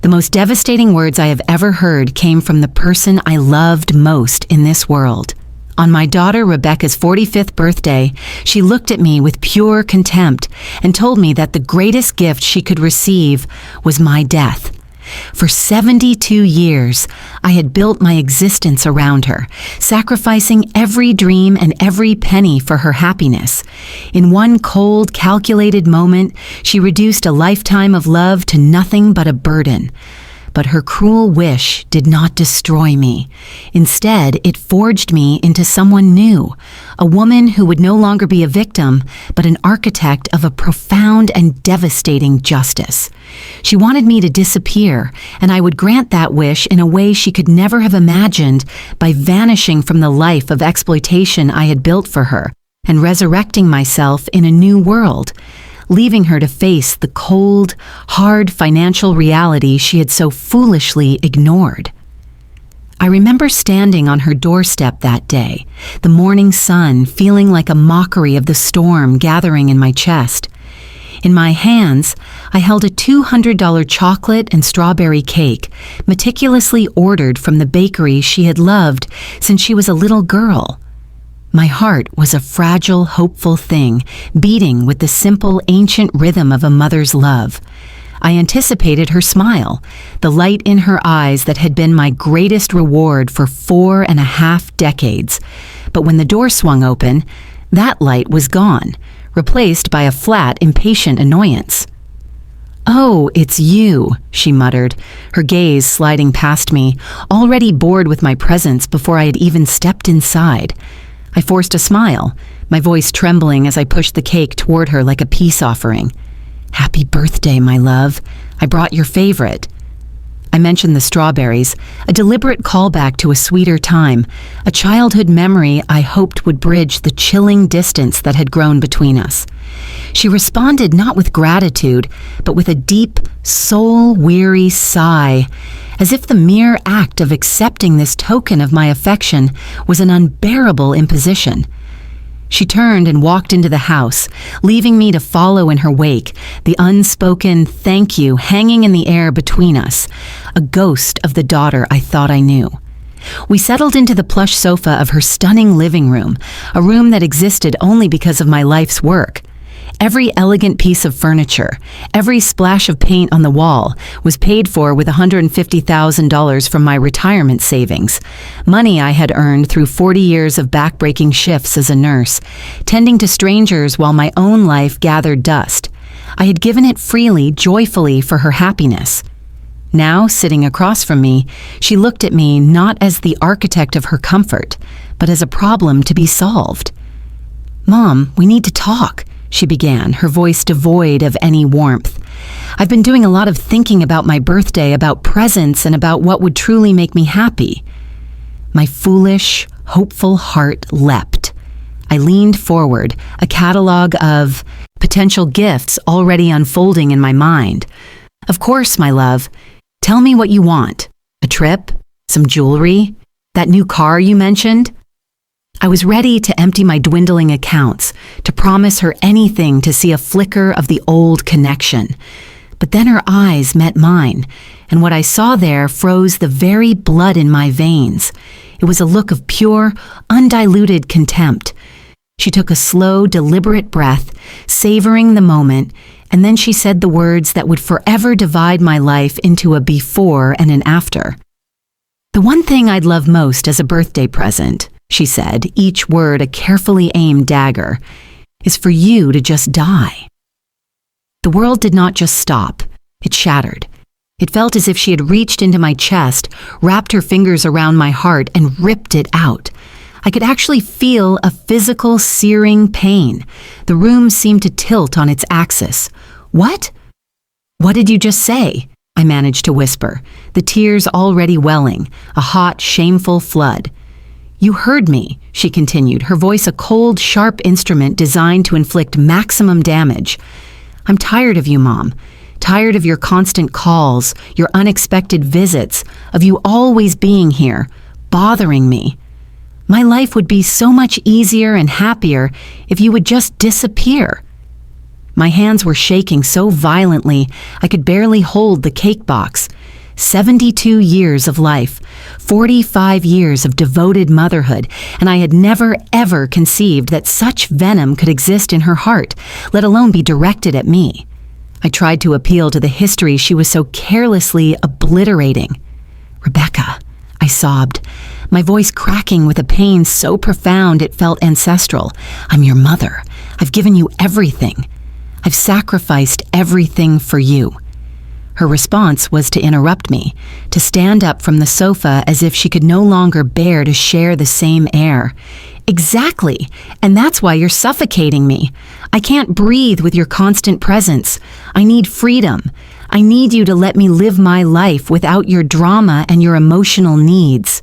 The most devastating words I have ever heard came from the person I loved most in this world. On my daughter Rebecca's 45th birthday, she looked at me with pure contempt and told me that the greatest gift she could receive was my death. For 72 years, I had built my existence around her, sacrificing every dream and every penny for her happiness. In one cold, calculated moment, she reduced a lifetime of love to nothing but a burden. But her cruel wish did not destroy me. Instead, it forged me into someone new, a woman who would no longer be a victim, but an architect of a profound and devastating justice. She wanted me to disappear, and I would grant that wish in a way she could never have imagined by vanishing from the life of exploitation I had built for her and resurrecting myself in a new world, leaving her to face the cold, hard financial reality she had so foolishly ignored. I remember standing on her doorstep that day, the morning sun feeling like a mockery of the storm gathering in my chest. In my hands, I held a $200 chocolate and strawberry cake, meticulously ordered from the bakery she had loved since she was a little girl. My heart was a fragile, hopeful thing, beating with the simple, ancient rhythm of a mother's love. I anticipated her smile, the light in her eyes that had been my greatest reward for 4.5 decades. But when the door swung open, that light was gone, replaced by a flat, impatient annoyance. "Oh, it's you," she muttered, her gaze sliding past me, already bored with my presence before I had even stepped inside. I forced a smile, my voice trembling as I pushed the cake toward her like a peace offering. "Happy birthday, my love. I brought your favorite." I mentioned the strawberries, a deliberate callback to a sweeter time, a childhood memory I hoped would bridge the chilling distance that had grown between us. She responded not with gratitude, but with a deep, soul-weary sigh, as if the mere act of accepting this token of my affection was an unbearable imposition. She turned and walked into the house, leaving me to follow in her wake, the unspoken thank you hanging in the air between us, a ghost of the daughter I thought I knew. We settled into the plush sofa of her stunning living room, a room that existed only because of my life's work. Every elegant piece of furniture, every splash of paint on the wall was paid for with $150,000 from my retirement savings, money I had earned through 40 years of backbreaking shifts as a nurse, tending to strangers while my own life gathered dust. I had given it freely, joyfully for her happiness. Now, sitting across from me, she looked at me not as the architect of her comfort, but as a problem to be solved. "Mom, we need to talk," she began, her voice devoid of any warmth. "I've been doing a lot of thinking about my birthday, about presents, and about what would truly make me happy." My foolish, hopeful heart leapt. I leaned forward, a catalog of potential gifts already unfolding in my mind. "Of course, my love. Tell me what you want. A trip? Some jewelry? That new car you mentioned?" I was ready to empty my dwindling accounts, to promise her anything to see a flicker of the old connection. But then her eyes met mine, and what I saw there froze the very blood in my veins. It was a look of pure, undiluted contempt. She took a slow, deliberate breath, savoring the moment, and then she said the words that would forever divide my life into a before and an after. "The one thing I'd love most as a birthday present," she said, each word a carefully aimed dagger, "is for you to just die." The world did not just stop, it shattered. It felt as if she had reached into my chest, wrapped her fingers around my heart, and ripped it out. I could actually feel a physical, searing pain. The room seemed to tilt on its axis. "What? What did you just say?" I managed to whisper, the tears already welling, a hot, shameful flood. "You heard me," she continued, her voice a cold, sharp instrument designed to inflict maximum damage. "I'm tired of you, Mom. Tired of your constant calls, your unexpected visits, of you always being here, bothering me. My life would be so much easier and happier if you would just disappear." My hands were shaking so violently I could barely hold the cake box. 72 years of life, 45 years of devoted motherhood, and I had never ever conceived that such venom could exist in her heart, let alone be directed at me. I tried to appeal to the history she was so carelessly obliterating. "Rebecca," I sobbed, my voice cracking with a pain so profound it felt ancestral. "I'm your mother. I've given you everything. I've sacrificed everything for you." Her response was to interrupt me, to stand up from the sofa as if she could no longer bear to share the same air. "Exactly, and that's why you're suffocating me. I can't breathe with your constant presence. I need freedom. I need you to let me live my life without your drama and your emotional needs."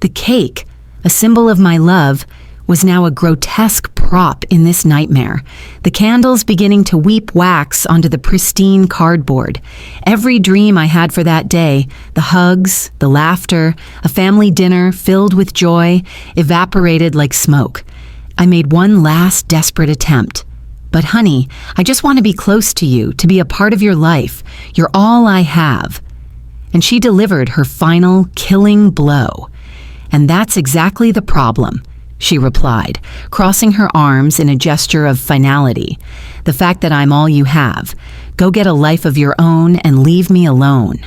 The cake, a symbol of my love, was now a grotesque prop in this nightmare, the candles beginning to weep wax onto the pristine cardboard. Every dream I had for that day, the hugs, the laughter, a family dinner filled with joy, evaporated like smoke. I made one last desperate attempt. "But honey, I just want to be close to you, to be a part of your life. You're all I have." And she delivered her final, killing blow. "And that's exactly the problem," she replied, crossing her arms in a gesture of finality. "The fact that I'm all you have. Go get a life of your own and leave me alone."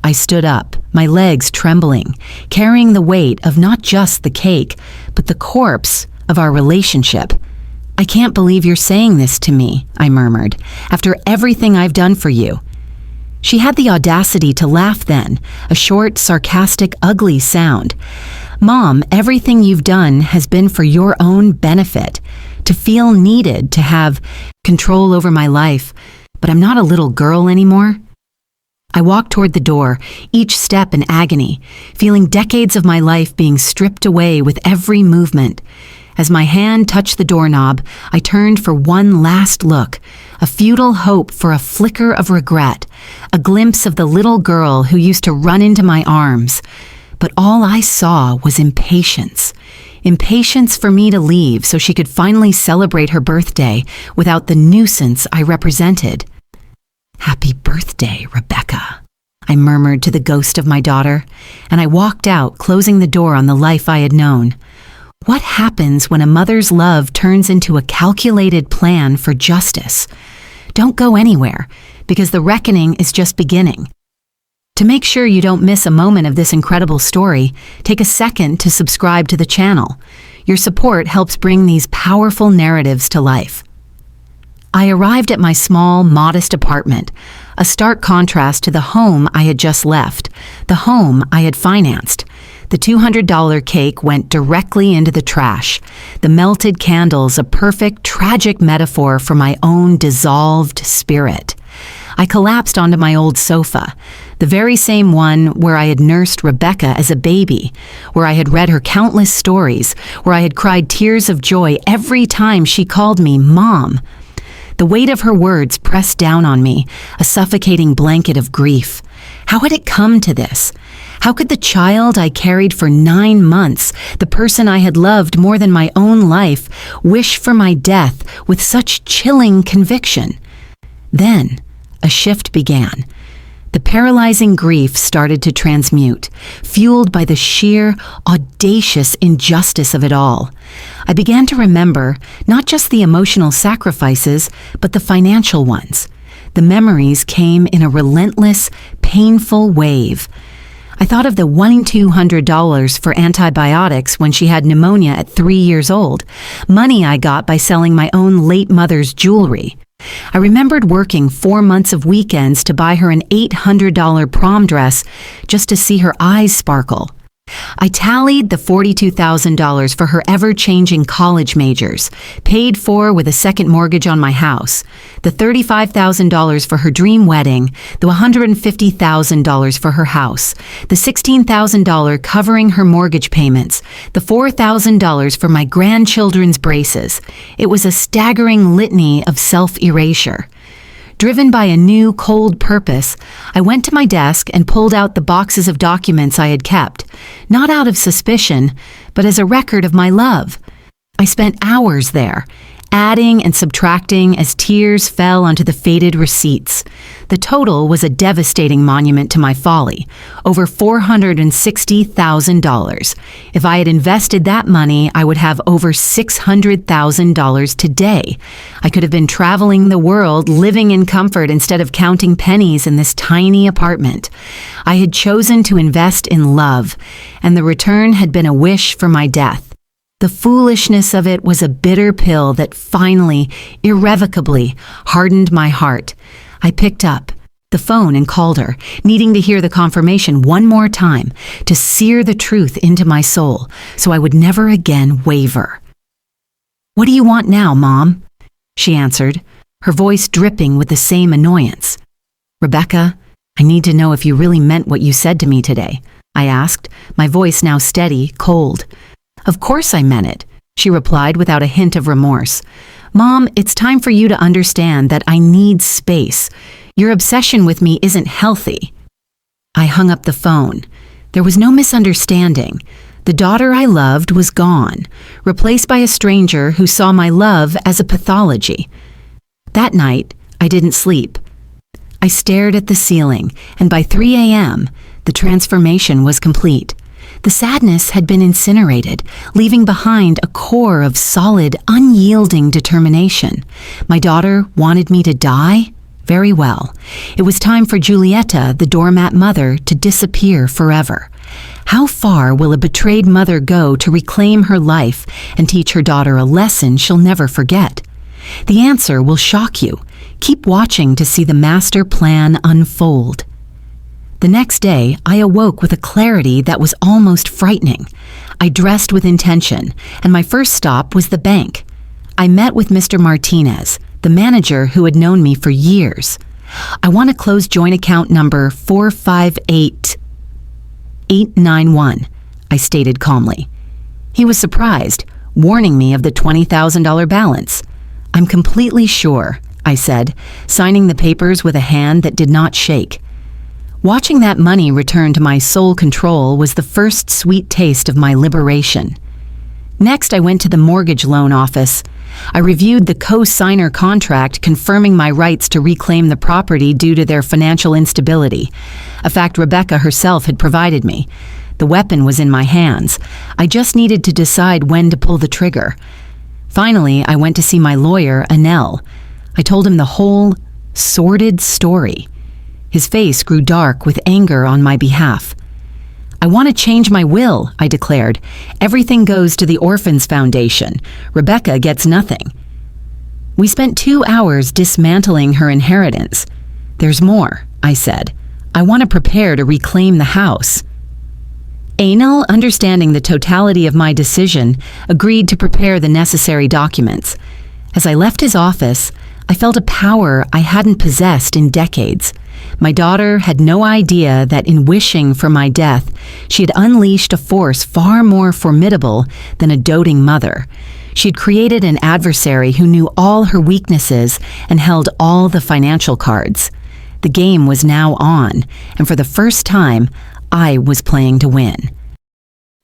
I stood up, my legs trembling, carrying the weight of not just the cake, but the corpse of our relationship. "I can't believe you're saying this to me," I murmured, "after everything I've done for you." She had the audacity to laugh then, a short, sarcastic, ugly sound. "Mom, everything you've done has been for your own benefit, to feel needed, to have control over my life, but I'm not a little girl anymore." I walked toward the door, each step in agony, feeling decades of my life being stripped away with every movement. As my hand touched the doorknob, I turned for one last look, a futile hope for a flicker of regret, a glimpse of the little girl who used to run into my arms. But all I saw was impatience. Impatience for me to leave so she could finally celebrate her birthday without the nuisance I represented. "Happy birthday, Rebecca," I murmured to the ghost of my daughter, and I walked out, closing the door on the life I had known. What happens when a mother's love turns into a calculated plan for justice? Don't go anywhere, because the reckoning is just beginning. To make sure you don't miss a moment of this incredible story, take a second to subscribe to the channel. Your support helps bring these powerful narratives to life. I arrived at my small, modest apartment, a stark contrast to the home I had just left, the home I had financed. The $200 cake went directly into the trash, the melted candles a perfect, tragic metaphor for my own dissolved spirit. I collapsed onto my old sofa, the very same one where I had nursed Rebecca as a baby, where I had read her countless stories, where I had cried tears of joy every time she called me Mom. The weight of her words pressed down on me, a suffocating blanket of grief. How had it come to this? How could the child I carried for 9 months, the person I had loved more than my own life, wish for my death with such chilling conviction? Then, a shift began. The paralyzing grief started to transmute, fueled by the sheer, audacious injustice of it all. I began to remember not just the emotional sacrifices, but the financial ones. The memories came in a relentless, painful wave. I thought of the $1,200 for antibiotics when she had pneumonia at 3 years old, money I got by selling my own late mother's jewelry. I remembered working 4 months of weekends to buy her an $800 prom dress just to see her eyes sparkle. I tallied the $42,000 for her ever-changing college majors, paid for with a second mortgage on my house, the $35,000 for her dream wedding, the $150,000 for her house, the $16,000 covering her mortgage payments, the $4,000 for my grandchildren's braces. It was a staggering litany of self-erasure. Driven by a new, cold purpose, I went to my desk and pulled out the boxes of documents I had kept, not out of suspicion, but as a record of my love. I spent hours there, adding and subtracting as tears fell onto the faded receipts. The total was a devastating monument to my folly, over $460,000. If I had invested that money, I would have over $600,000 today. I could have been traveling the world, living in comfort instead of counting pennies in this tiny apartment. I had chosen to invest in love, and the return had been a wish for my death. The foolishness of it was a bitter pill that finally, irrevocably, hardened my heart. I picked up the phone and called her, needing to hear the confirmation one more time, to sear the truth into my soul, so I would never again waver. "What do you want now, Mom?" she answered, her voice dripping with the same annoyance. "Rebecca, I need to know if you really meant what you said to me today," I asked, my voice now steady, cold. "Of course I meant it," she replied without a hint of remorse. "Mom, it's time for you to understand that I need space. Your obsession with me isn't healthy." I hung up the phone. There was no misunderstanding. The daughter I loved was gone, replaced by a stranger who saw my love as a pathology. That night, I didn't sleep. I stared at the ceiling, and by 3 a.m., the transformation was complete. The sadness had been incinerated, leaving behind a core of solid, unyielding determination. My daughter wanted me to die? Very well. It was time for Julieta, the doormat mother, to disappear forever. How far will a betrayed mother go to reclaim her life and teach her daughter a lesson she'll never forget? The answer will shock you. Keep watching to see the master plan unfold. The next day, I awoke with a clarity that was almost frightening. I dressed with intention, and my first stop was the bank. I met with Mr. Martinez, the manager who had known me for years. "I want to close joint account number 458891, I stated calmly. He was surprised, warning me of the $20,000 balance. "I'm completely sure," I said, signing the papers with a hand that did not shake. Watching that money return to my sole control was the first sweet taste of my liberation. Next, I went to the mortgage loan office. I reviewed the co-signer contract confirming my rights to reclaim the property due to their financial instability, a fact Rebecca herself had provided me. The weapon was in my hands. I just needed to decide when to pull the trigger. Finally, I went to see my lawyer, Anel. I told him the whole sordid story. His face grew dark with anger on my behalf. "I want to change my will," I declared. "Everything goes to the Orphans Foundation. Rebecca gets nothing." We spent 2 hours dismantling her inheritance. "There's more," I said. "I want to prepare to reclaim the house." Anel, understanding the totality of my decision, agreed to prepare the necessary documents. As I left his office, I felt a power I hadn't possessed in decades. My daughter had no idea that in wishing for my death, she had unleashed a force far more formidable than a doting mother. She had created an adversary who knew all her weaknesses and held all the financial cards. The game was now on, and for the first time, I was playing to win.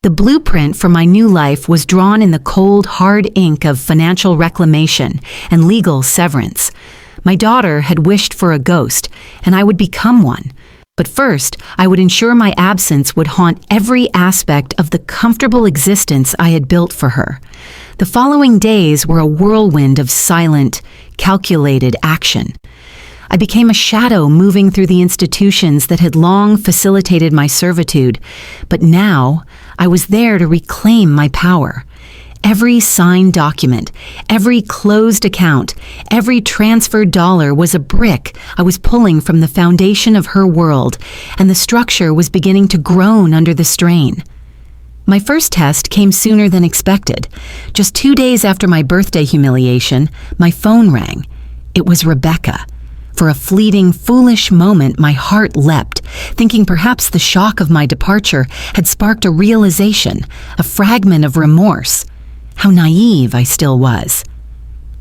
The blueprint for my new life was drawn in the cold, hard ink of financial reclamation and legal severance. My daughter had wished for a ghost, and I would become one. But first, I would ensure my absence would haunt every aspect of the comfortable existence I had built for her. The following days were a whirlwind of silent, calculated action. I became a shadow moving through the institutions that had long facilitated my servitude, but now I was there to reclaim my power. Every signed document, every closed account, every transferred dollar was a brick I was pulling from the foundation of her world, and the structure was beginning to groan under the strain. My first test came sooner than expected. Just 2 days after my birthday humiliation, my phone rang. It was Rebecca. For a fleeting, foolish moment, my heart leapt, thinking perhaps the shock of my departure had sparked a realization, a fragment of remorse. How naive I still was.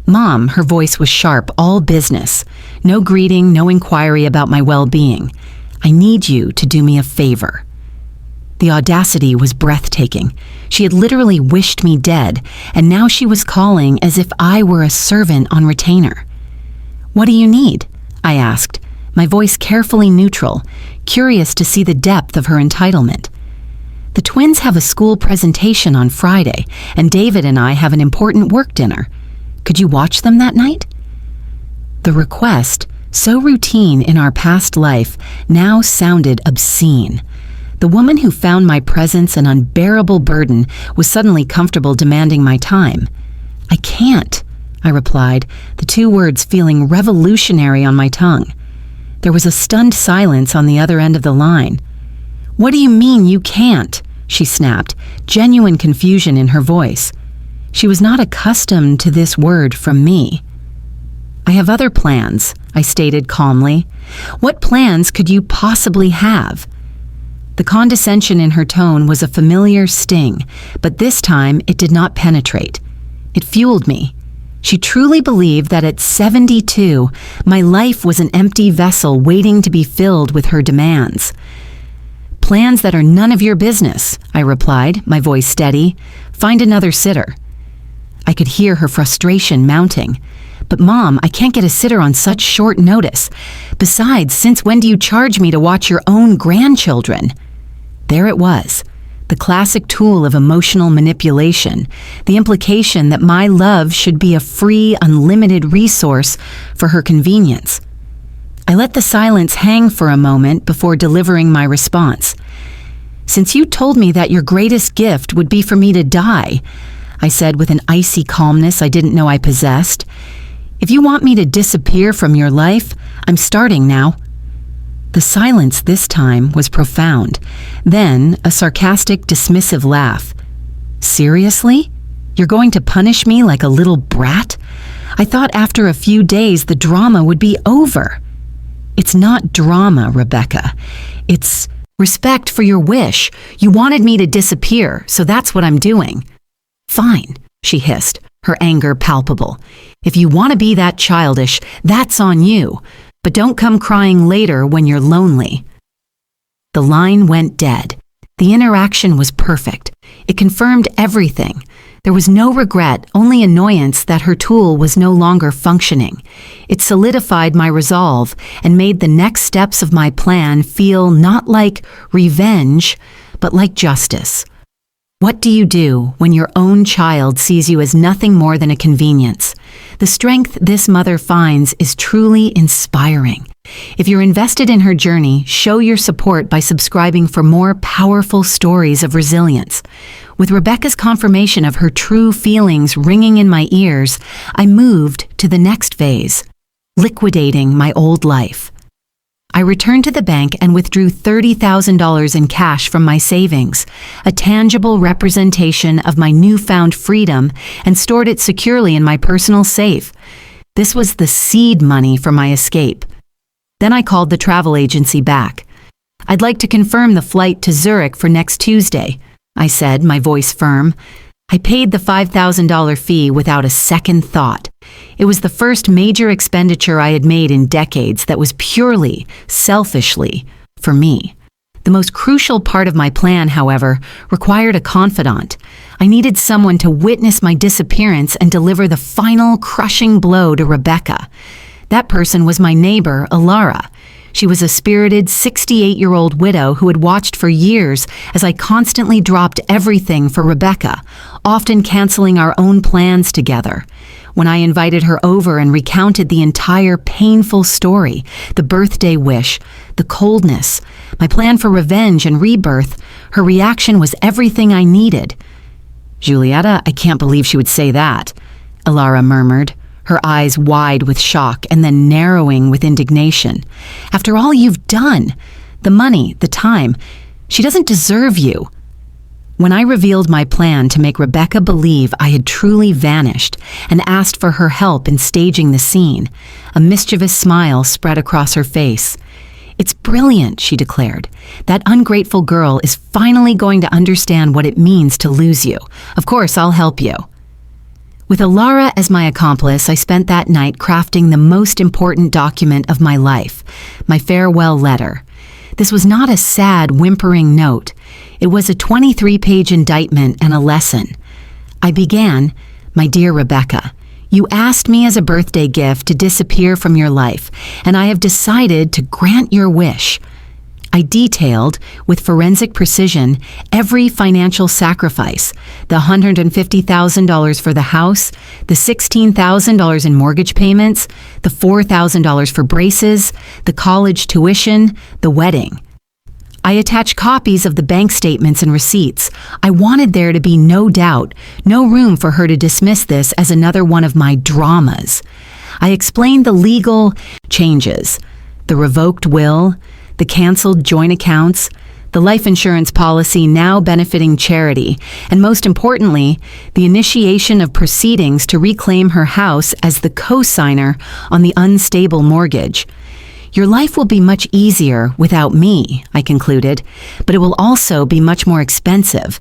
"Mom," her voice was sharp, all business. No greeting, no inquiry about my well-being. "I need you to do me a favor." The audacity was breathtaking. She had literally wished me dead, and now she was calling as if I were a servant on retainer. "What do you need?" I asked, my voice carefully neutral, curious to see the depth of her entitlement. "The twins have a school presentation on Friday, and David and I have an important work dinner. Could you watch them that night?" The request, so routine in our past life, now sounded obscene. The woman who found my presence an unbearable burden was suddenly comfortable demanding my time. "I can't," I replied, the two words feeling revolutionary on my tongue. There was a stunned silence on the other end of the line. "What do you mean you can't?" she snapped, genuine confusion in her voice. She was not accustomed to this word from me. "I have other plans," I stated calmly. "What plans could you possibly have?" The condescension in her tone was a familiar sting, but this time it did not penetrate. It fueled me. She truly believed that at 72, my life was an empty vessel waiting to be filled with her demands. "Plans that are none of your business," I replied, my voice steady. "Find another sitter." I could hear her frustration mounting. "But Mom, I can't get a sitter on such short notice. Besides, since when do you charge me to watch your own grandchildren?" There it was, the classic tool of emotional manipulation, the implication that my love should be a free, unlimited resource for her convenience. I let the silence hang for a moment before delivering my response. "Since you told me that your greatest gift would be for me to die," I said with an icy calmness I didn't know I possessed, "if you want me to disappear from your life, I'm starting now." The silence this time was profound. Then a sarcastic, dismissive laugh. "Seriously? You're going to punish me like a little brat? I thought after a few days the drama would be over." "It's not drama, Rebecca. It's respect for your wish. You wanted me to disappear, so that's what I'm doing." "Fine," she hissed, her anger palpable. "If you want to be that childish, that's on you. But don't come crying later when you're lonely." The line went dead. The interaction was perfect. It confirmed everything. There was no regret, only annoyance that her tool was no longer functioning. It solidified my resolve and made the next steps of my plan feel not like revenge, but like justice. What do you do when your own child sees you as nothing more than a convenience? The strength this mother finds is truly inspiring. If you're invested in her journey, show your support by subscribing for more powerful stories of resilience. With Rebecca's confirmation of her true feelings ringing in my ears, I moved to the next phase, liquidating my old life. I returned to the bank and withdrew $30,000 in cash from my savings, a tangible representation of my newfound freedom, and stored it securely in my personal safe. This was the seed money for my escape. Then I called the travel agency back. "I'd like to confirm the flight to Zurich for next Tuesday," I said, my voice firm. I paid the $5,000 fee without a second thought. It was the first major expenditure I had made in decades that was purely, selfishly, for me. The most crucial part of my plan, however, required a confidant. I needed someone to witness my disappearance and deliver the final crushing blow to Rebecca. That person was my neighbor, Alara. She was a spirited 68-year-old widow who had watched for years as I constantly dropped everything for Rebecca, often canceling our own plans together. When I invited her over and recounted the entire painful story, the birthday wish, the coldness, my plan for revenge and rebirth, her reaction was everything I needed. "Julietta, I can't believe she would say that," Alara murmured, her eyes wide with shock and then narrowing with indignation. "After all you've done, the money, the time, she doesn't deserve you." When I revealed my plan to make Rebecca believe I had truly vanished and asked for her help in staging the scene, a mischievous smile spread across her face. "It's brilliant," she declared. "That ungrateful girl is finally going to understand what it means to lose you. Of course, I'll help you." With Alara as my accomplice, I spent that night crafting the most important document of my life, my farewell letter. This was not a sad, whimpering note. It was a 23-page indictment and a lesson. I began, "My dear Rebecca, you asked me as a birthday gift to disappear from your life, and I have decided to grant your wish." I detailed, with forensic precision, every financial sacrifice: the $150,000 for the house, the $16,000 in mortgage payments, the $4,000 for braces, the college tuition, the wedding. I attached copies of the bank statements and receipts. I wanted there to be no doubt, no room for her to dismiss this as another one of my dramas. I explained the legal changes: the revoked will, the canceled joint accounts, the life insurance policy now benefiting charity, and most importantly, the initiation of proceedings to reclaim her house as the co-signer on the unstable mortgage. "Your life will be much easier without me," I concluded, "but it will also be much more expensive.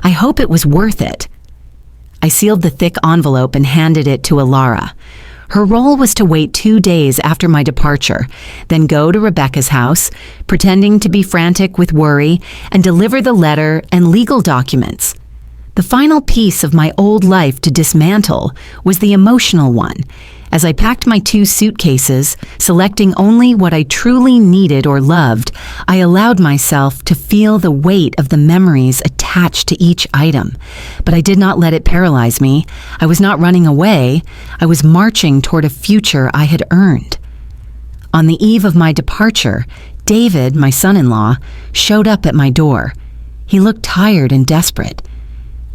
I hope it was worth it." I sealed the thick envelope and handed it to Alara. Her role was to wait 2 days after my departure, then go to Rebecca's house, pretending to be frantic with worry, and deliver the letter and legal documents. The final piece of my old life to dismantle was the emotional one. As I packed my 2 suitcases, selecting only what I truly needed or loved, I allowed myself to feel the weight of the memories attached to each item. But I did not let it paralyze me. I was not running away. I was marching toward a future I had earned. On the eve of my departure, David, my son-in-law, showed up at my door. He looked tired and desperate.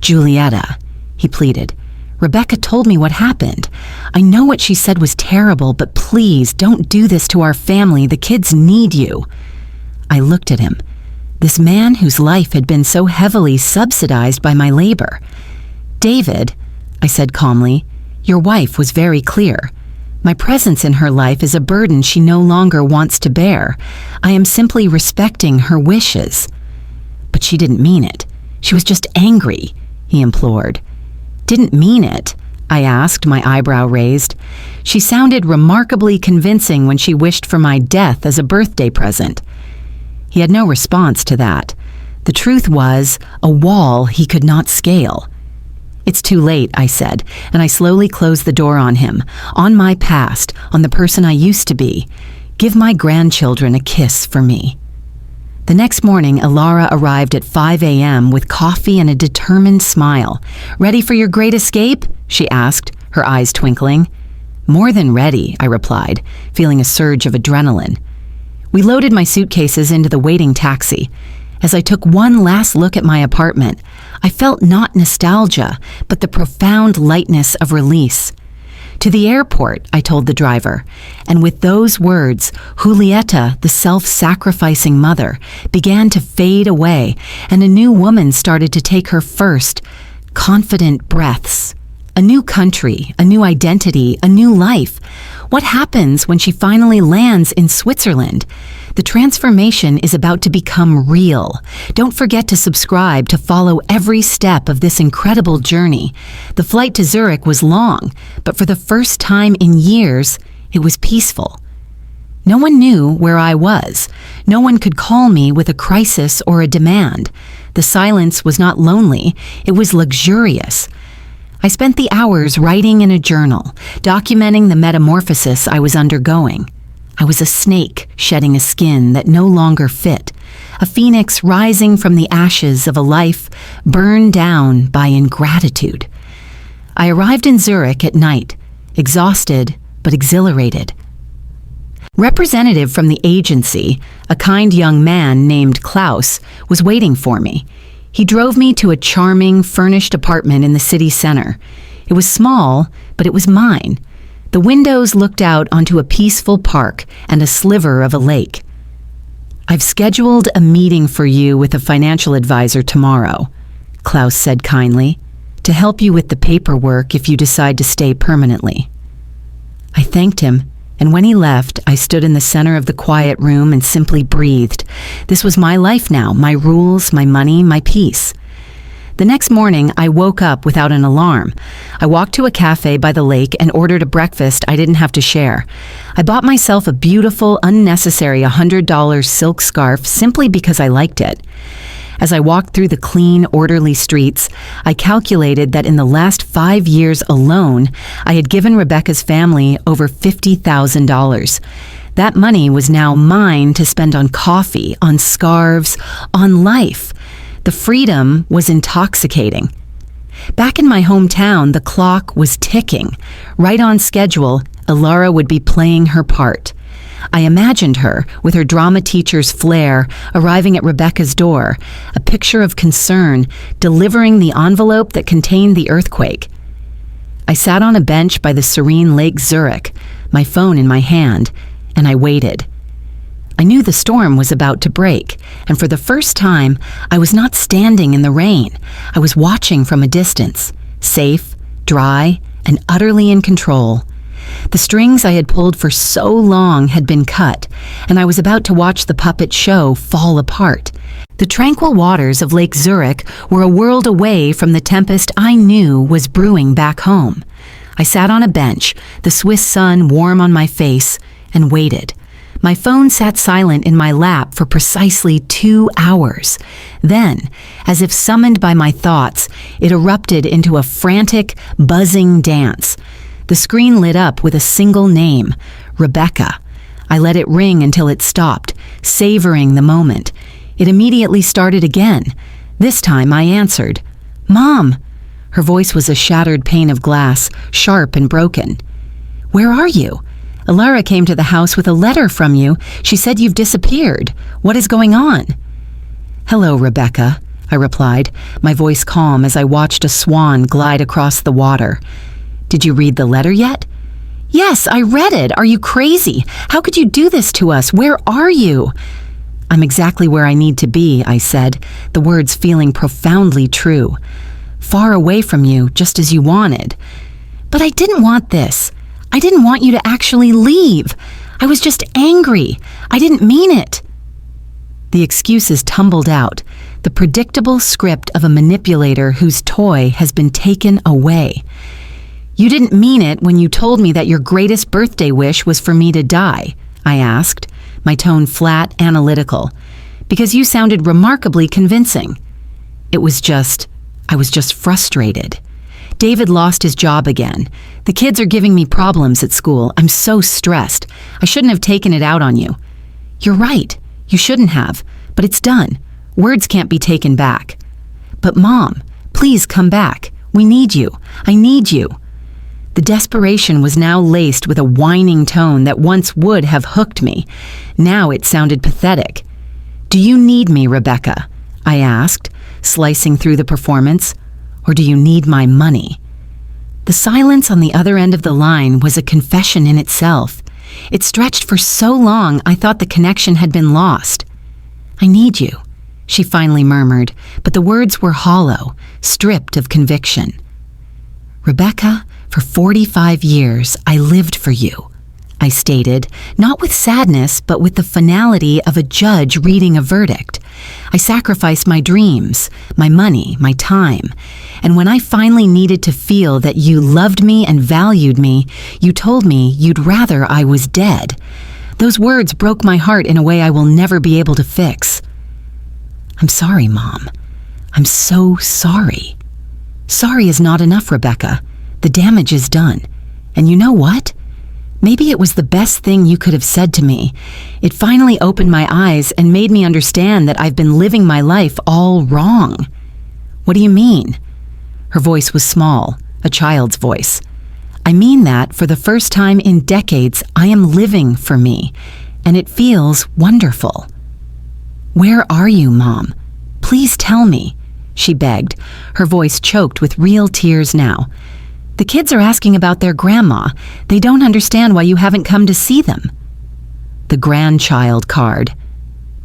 "Julietta," he pleaded, "Rebecca told me what happened. I know what she said was terrible, but please don't do this to our family. The kids need you." I looked at him, this man whose life had been so heavily subsidized by my labor. "David," I said calmly, "your wife was very clear. My presence in her life is a burden she no longer wants to bear. I am simply respecting her wishes." "But she didn't mean it. She was just angry," he implored. "Didn't mean it?" I asked, my eyebrow raised. She sounded remarkably convincing when she wished for my death as a birthday present. He had no response to that. The truth was a wall he could not scale. "It's too late," I said, and I slowly closed the door on him, on my past, on the person I used to be. "Give my grandchildren a kiss for me." The next morning, Alara arrived at 5 a.m. with coffee and a determined smile. "Ready for your great escape?" she asked, her eyes twinkling. "More than ready," I replied, feeling a surge of adrenaline. We loaded my suitcases into the waiting taxi. As I took one last look at my apartment, I felt not nostalgia, but the profound lightness of release. "To the airport," I told the driver, and with those words, Julieta, the self-sacrificing mother, began to fade away, and a new woman started to take her first, confident breaths. A new country, a new identity, a new life. What happens when she finally lands in Switzerland? The transformation is about to become real. Don't forget to subscribe to follow every step of this incredible journey. The flight to Zurich was long, but for the first time in years, it was peaceful. No one knew where I was. No one could call me with a crisis or a demand. The silence was not lonely, it was luxurious. I spent the hours writing in a journal, documenting the metamorphosis I was undergoing. I was a snake shedding a skin that no longer fit, a phoenix rising from the ashes of a life burned down by ingratitude. I arrived in Zurich at night, exhausted but exhilarated. Representative from the agency, a kind young man named Klaus, was waiting for me. He drove me to a charming, furnished apartment in the city center. It was small, but it was mine. The windows looked out onto a peaceful park and a sliver of a lake. "I've scheduled a meeting for you with a financial advisor tomorrow," Klaus said kindly, "to help you with the paperwork if you decide to stay permanently." I thanked him, and when he left, I stood in the center of the quiet room and simply breathed. This was my life now, my rules, my money, my peace. The next morning, I woke up without an alarm. I walked to a cafe by the lake and ordered a breakfast I didn't have to share. I bought myself a beautiful, unnecessary $100 silk scarf simply because I liked it. As I walked through the clean, orderly streets, I calculated that in the last 5 years alone, I had given Rebecca's family over $50,000. That money was now mine to spend on coffee, on scarves, on life. The freedom was intoxicating. Back in my hometown, the clock was ticking. Right on schedule, Alara would be playing her part. I imagined her, with her drama teacher's flair, arriving at Rebecca's door, a picture of concern, delivering the envelope that contained the earthquake. I sat on a bench by the serene Lake Zurich, my phone in my hand, and I waited. I knew the storm was about to break, and for the first time, I was not standing in the rain. I was watching from a distance, safe, dry, and utterly in control. The strings I had pulled for so long had been cut, and I was about to watch the puppet show fall apart. The tranquil waters of Lake Zurich were a world away from the tempest I knew was brewing back home. I sat on a bench, the Swiss sun warm on my face, and waited. My phone sat silent in my lap for precisely 2 hours. Then, as if summoned by my thoughts, it erupted into a frantic, buzzing dance. The screen lit up with a single name, Rebecca. I let it ring until it stopped, savoring the moment. It immediately started again. This time I answered. "Mom!" Her voice was a shattered pane of glass, sharp and broken. "Where are you? Alara came to the house with a letter from you. She said you've disappeared. What is going on?" "Hello, Rebecca," I replied, my voice calm as I watched a swan glide across the water. "Did you read the letter yet?" "Yes, I read it. Are you crazy? How could you do this to us? Where are you?" "I'm exactly where I need to be," I said, the words feeling profoundly true. "Far away from you, just as you wanted." "But I didn't want this. I didn't want you to actually leave. I was just angry. I didn't mean it." The excuses tumbled out, the predictable script of a manipulator whose toy has been taken away. "You didn't mean it when you told me that your greatest birthday wish was for me to die," I asked, my tone flat, analytical, "because you sounded remarkably convincing." I was just frustrated. David lost his job again. The kids are giving me problems at school. I'm so stressed. I shouldn't have taken it out on you. "You're right. You shouldn't have. But it's done. Words can't be taken back." "But Mom, please come back. We need you. I need you." The desperation was now laced with a whining tone that once would have hooked me. Now it sounded pathetic. "Do you need me, Rebecca?" I asked, slicing through the performance. "Or do you need my money?" The silence on the other end of the line was a confession in itself. It stretched for so long I thought the connection had been lost. "I need you," she finally murmured, but the words were hollow, stripped of conviction. "Rebecca, for 45 years I lived for you," I stated, not with sadness, but with the finality of a judge reading a verdict. "I sacrificed my dreams, my money, my time. And when I finally needed to feel that you loved me and valued me, you told me you'd rather I was dead. Those words broke my heart in a way I will never be able to fix." "I'm sorry, Mom. I'm so sorry." "Sorry is not enough, Rebecca. The damage is done. And you know what? Maybe it was the best thing you could have said to me. It finally opened my eyes and made me understand that I've been living my life all wrong." "What do you mean?" Her voice was small, a child's voice. "I mean that for the first time in decades, I am living for me, and it feels wonderful." "Where are you, Mom? Please tell me," she begged, her voice choked with real tears now. "The kids are asking about their grandma. They don't understand why you haven't come to see them." The grandchild card.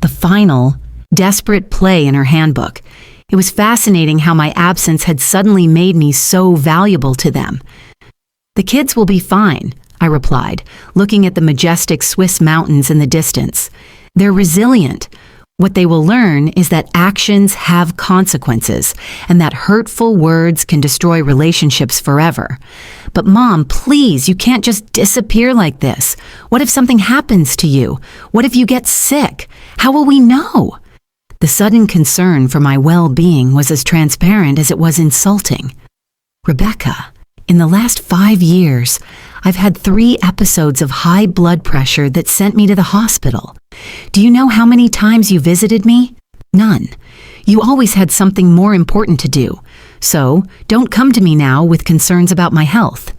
The final, desperate play in her handbook. It was fascinating how my absence had suddenly made me so valuable to them. "The kids will be fine," I replied, looking at the majestic Swiss mountains in the distance. "They're resilient. What they will learn is that actions have consequences and that hurtful words can destroy relationships forever. But Mom, please, you can't just disappear like this. What if something happens to you? What if you get sick? How will we know? The sudden concern for my well-being was as transparent as it was insulting. Rebecca, in the last 5 years, I've had 3 episodes of high blood pressure that sent me to the hospital. Do you know how many times you visited me? None. You always had something more important to do. So, don't come to me now with concerns about my health.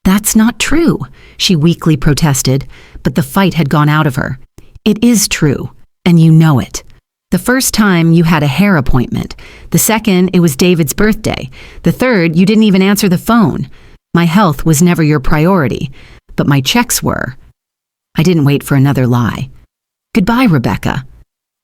That's not true, she weakly protested, but the fight had gone out of her. It is true, and you know it. The first time you had a hair appointment. The second, it was David's birthday. The third, you didn't even answer the phone. My health was never your priority, but my checks were. I didn't wait for another lie. Goodbye, Rebecca.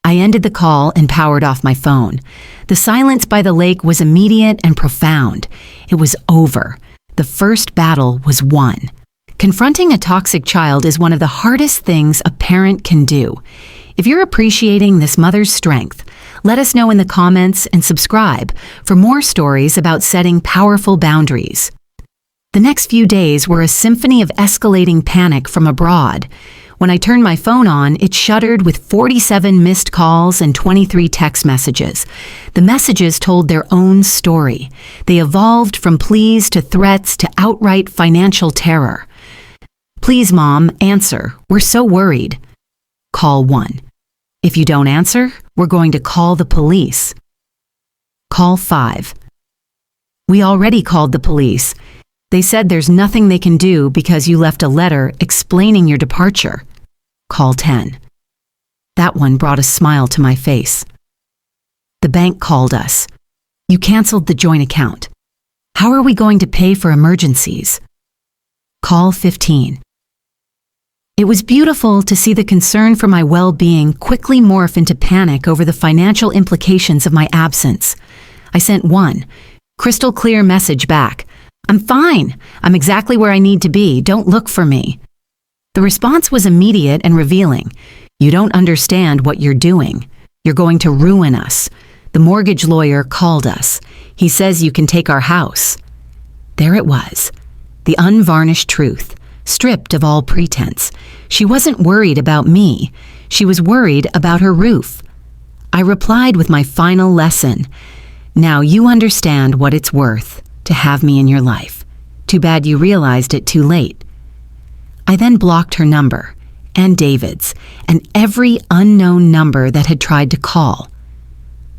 I ended the call and powered off my phone. The silence by the lake was immediate and profound. It was over. The first battle was won. Confronting a toxic child is one of the hardest things a parent can do. If you're appreciating this mother's strength, let us know in the comments and subscribe for more stories about setting powerful boundaries. The next few days were a symphony of escalating panic from abroad. When I turned my phone on, it shuddered with 47 missed calls and 23 text messages. The messages told their own story. They evolved from pleas to threats to outright financial terror. Please, Mom, answer. We're so worried. Call 1. If you don't answer, we're going to call the police. Call 5. We already called the police. They said there's nothing they can do because you left a letter explaining your departure. Call 10. That one brought a smile to my face. The bank called us. You canceled the joint account. How are we going to pay for emergencies? Call 15. It was beautiful to see the concern for my well-being quickly morph into panic over the financial implications of my absence. I sent one crystal clear message back. I'm fine. I'm exactly where I need to be. Don't look for me. The response was immediate and revealing. You don't understand what you're doing. You're going to ruin us. The mortgage lawyer called us. He says you can take our house. There it was. The unvarnished truth, stripped of all pretense. She wasn't worried about me. She was worried about her roof. I replied with my final lesson. Now you understand what it's worth to have me in your life. Too bad you realized it too late. I then blocked her number, and David's, and every unknown number that had tried to call.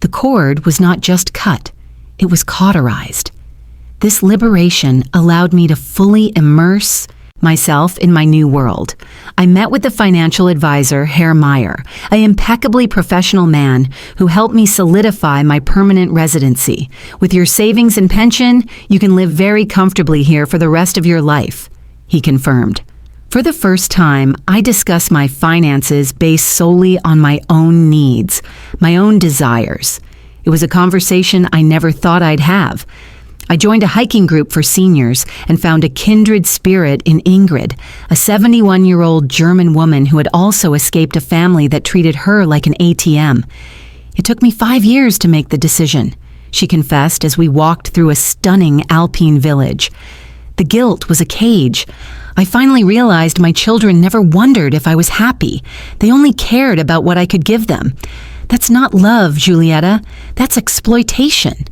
The cord was not just cut, it was cauterized. This liberation allowed me to fully immerse myself in my new world. I met with the financial advisor, Herr Meyer, an impeccably professional man who helped me solidify my permanent residency. With your savings and pension, you can live very comfortably here for the rest of your life, he confirmed. For the first time, I discussed my finances based solely on my own needs, my own desires. It was a conversation I never thought I'd have. I joined a hiking group for seniors and found a kindred spirit in Ingrid, a 71-year-old German woman who had also escaped a family that treated her like an ATM. It took me 5 years to make the decision, she confessed as we walked through a stunning alpine village. The guilt was a cage. I finally realized my children never wondered if I was happy. They only cared about what I could give them. That's not love, Julieta. That's exploitation.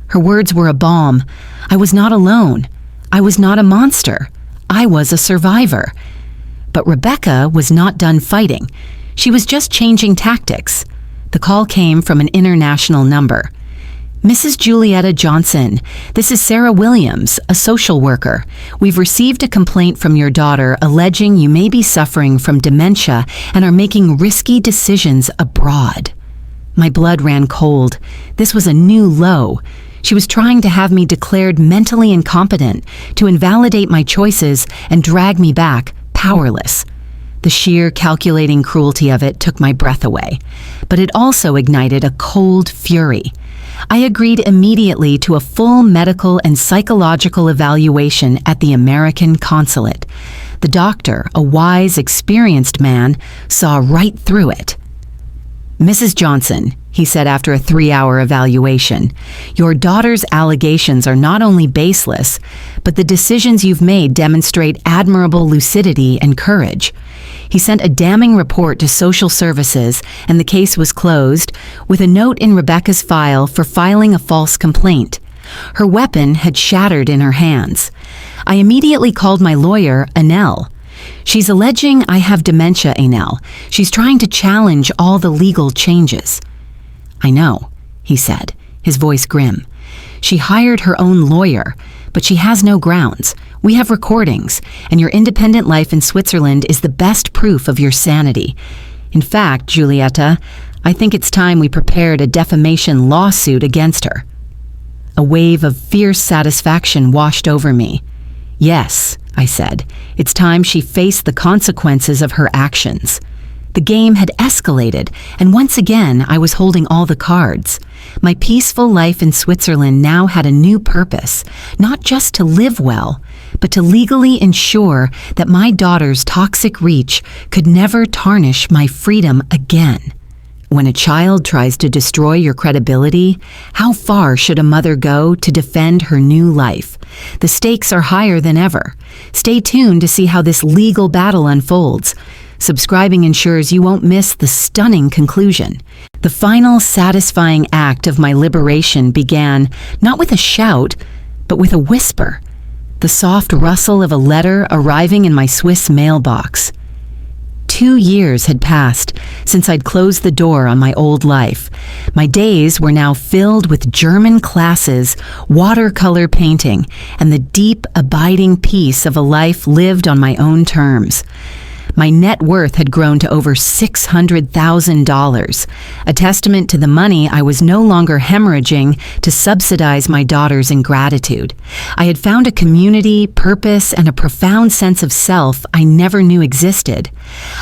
Her words were a balm. I was not alone. I was not a monster. I was a survivor. But Rebecca was not done fighting. She was just changing tactics. The call came from an international number. Mrs. Julieta Johnson, this is Sarah Williams, a social worker. We've received a complaint from your daughter alleging you may be suffering from dementia and are making risky decisions abroad. My blood ran cold. This was a new low. She was trying to have me declared mentally incompetent, to invalidate my choices and drag me back, powerless. The sheer calculating cruelty of it took my breath away, but it also ignited a cold fury. I agreed immediately to a full medical and psychological evaluation at the American consulate. The doctor, a wise, experienced man, saw right through it. Mrs. Johnson, he said after a 3-hour evaluation, your daughter's allegations are not only baseless, but the decisions you've made demonstrate admirable lucidity and courage. He sent a damning report to social services, and the case was closed, with a note in Rebecca's file for filing a false complaint. Her weapon had shattered in her hands. I immediately called my lawyer, Anel. She's alleging I have dementia, Anel. She's trying to challenge all the legal changes. I know, he said, his voice grim. She hired her own lawyer, but she has no grounds. We have recordings, and your independent life in Switzerland is the best proof of your sanity. In fact, Giulietta, I think it's time we prepared a defamation lawsuit against her. A wave of fierce satisfaction washed over me. Yes, I said, it's time she faced the consequences of her actions. The game had escalated, and once again I was holding all the cards. My peaceful life in Switzerland now had a new purpose, not just to live well, but to legally ensure that my daughter's toxic reach could never tarnish my freedom again. When a child tries to destroy your credibility, how far should a mother go to defend her new life? The stakes are higher than ever. Stay tuned to see how this legal battle unfolds. Subscribing ensures you won't miss the stunning conclusion. The final satisfying act of my liberation began not with a shout, but with a whisper, the soft rustle of a letter arriving in my Swiss mailbox. 2 years had passed since I'd closed the door on my old life. My days were now filled with German classes, watercolor painting, and the deep, abiding peace of a life lived on my own terms. My net worth had grown to over $600,000, a testament to the money I was no longer hemorrhaging to subsidize my daughter's ingratitude. I had found a community, purpose, and a profound sense of self I never knew existed.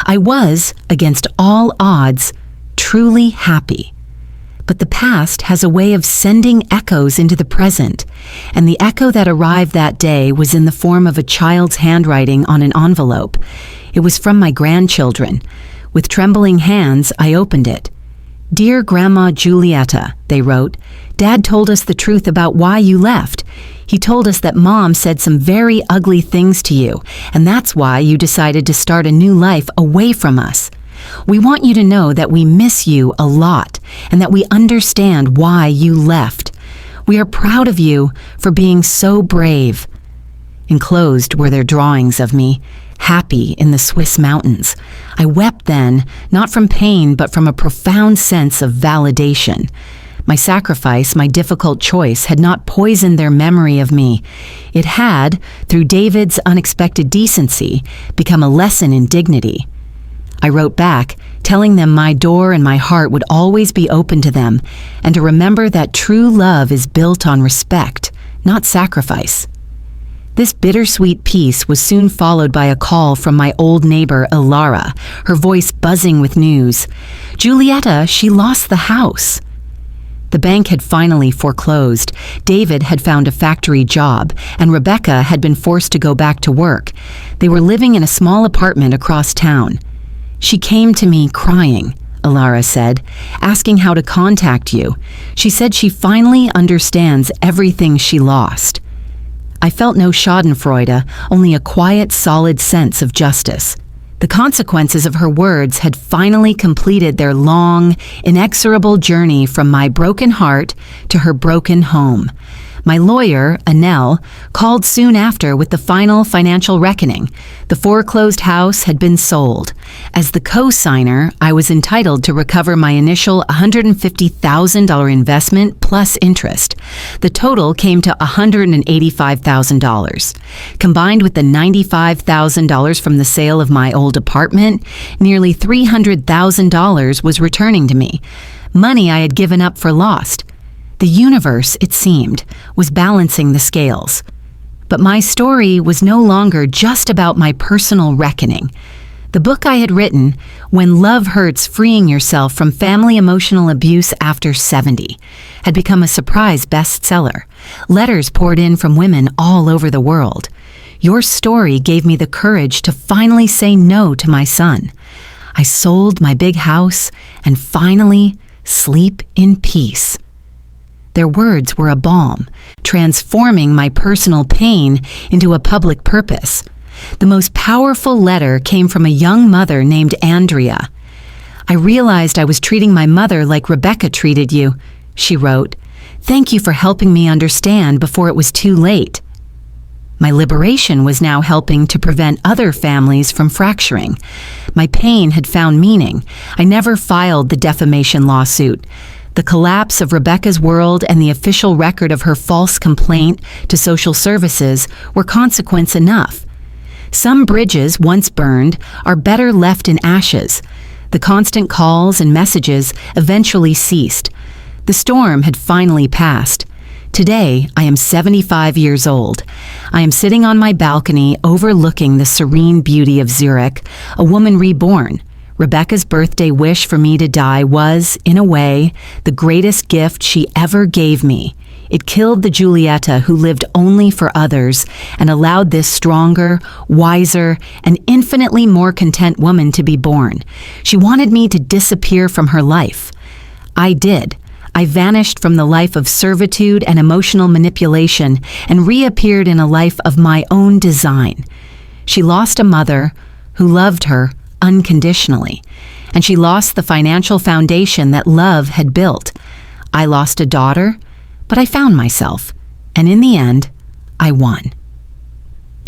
I was, against all odds, truly happy. But the past has a way of sending echoes into the present, and the echo that arrived that day was in the form of a child's handwriting on an envelope. It was from my grandchildren. With trembling hands, I opened it. "Dear Grandma Giulietta," they wrote, "Dad told us the truth about why you left. He told us that Mom said some very ugly things to you, and that's why you decided to start a new life away from us. We want you to know that we miss you a lot, and that we understand why you left. We are proud of you for being so brave." Enclosed were their drawings of me, happy in the Swiss mountains. I wept then, not from pain, but from a profound sense of validation. My sacrifice, my difficult choice, had not poisoned their memory of me. It had, through David's unexpected decency, become a lesson in dignity. I wrote back, telling them my door and my heart would always be open to them, and to remember that true love is built on respect, not sacrifice. This bittersweet piece was soon followed by a call from my old neighbor, Ilara, her voice buzzing with news. "Giulietta, she lost the house." The bank had finally foreclosed. David had found a factory job, and Rebecca had been forced to go back to work. They were living in a small apartment across town. "She came to me crying," Ilara said, "asking how to contact you. She said she finally understands everything she lost." I felt no schadenfreude, only a quiet, solid sense of justice. The consequences of her words had finally completed their long, inexorable journey from my broken heart to her broken home. My lawyer, Anel, called soon after with the final financial reckoning. The foreclosed house had been sold. As the co-signer, I was entitled to recover my initial $150,000 investment plus interest. The total came to $185,000. Combined with the $95,000 from the sale of my old apartment, nearly $300,000 was returning to me. Money I had given up for lost. The universe, it seemed, was balancing the scales. But my story was no longer just about my personal reckoning. The book I had written, When Love Hurts, Freeing Yourself from Family Emotional Abuse After 70, had become a surprise bestseller. Letters poured in from women all over the world. Your story gave me the courage to finally say no to my son. I sold my big house and finally sleep in peace. Their words were a balm, transforming my personal pain into a public purpose. The most powerful letter came from a young mother named Andrea. I realized I was treating my mother like Rebecca treated you, she wrote. Thank you for helping me understand before it was too late. My liberation was now helping to prevent other families from fracturing. My pain had found meaning. I never filed the defamation lawsuit. The collapse of Rebecca's world and the official record of her false complaint to social services were consequence enough. Some bridges, once burned, are better left in ashes. The constant calls and messages eventually ceased. The storm had finally passed. Today, I am 75 years old. I am sitting on my balcony overlooking the serene beauty of Zurich, a woman reborn. Rebecca's birthday wish for me to die was, in a way, the greatest gift she ever gave me. It killed the Giulietta who lived only for others and allowed this stronger, wiser, and infinitely more content woman to be born. She wanted me to disappear from her life. I did. I vanished from the life of servitude and emotional manipulation and reappeared in a life of my own design. She lost a mother who loved her unconditionally, and she lost the financial foundation that love had built. I lost a daughter, but I found myself, and in the end, I won.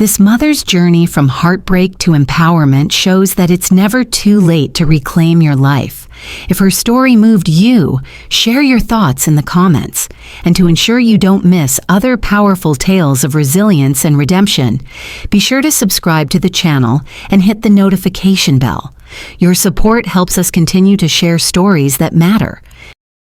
This mother's journey from heartbreak to empowerment shows that it's never too late to reclaim your life. If her story moved you, share your thoughts in the comments. And to ensure you don't miss other powerful tales of resilience and redemption, be sure to subscribe to the channel and hit the notification bell. Your support helps us continue to share stories that matter.